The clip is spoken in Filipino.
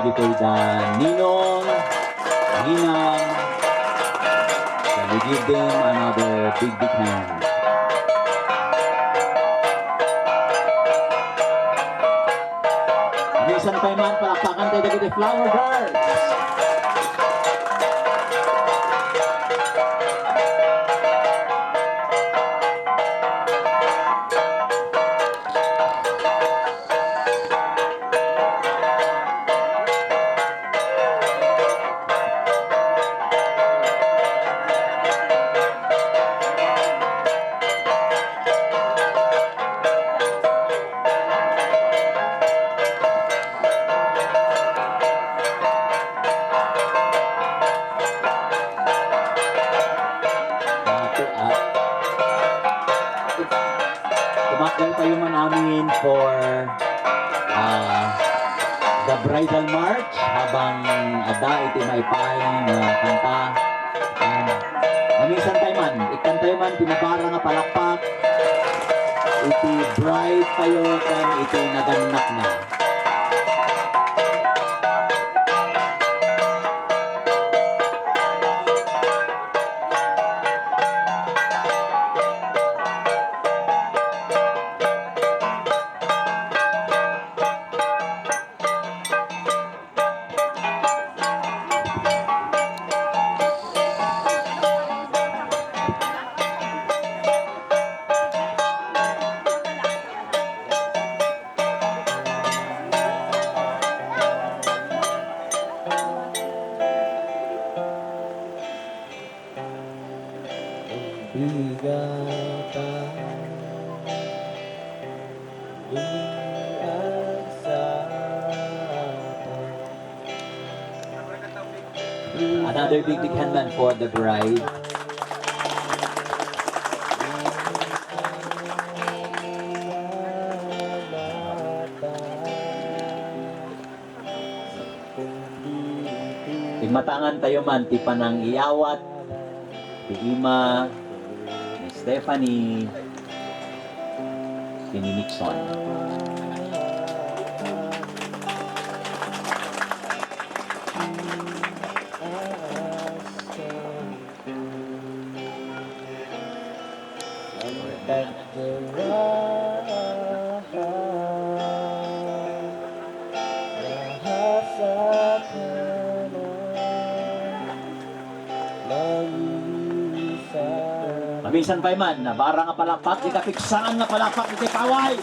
you kay the Ninong, Ninang. Can we give them another big hand? Minsan pa man, palakpakan tayo dagiti flower girls. Tumakbo tayo man namin for the bridal march habang ada iti maipaing kanta. Mamisan tayo man, ikanta tayo man, pinabara nga palakpak. Iti bride tayo kan iti naganak na. Another big hand man for the bride. Matangan tayo man, ti panang iyawat, ti Ima, ni Stephanie, ti Nixon. Mamisan pa man, nabara nga palakpak, di kapiksaan nga palakpak, di paway!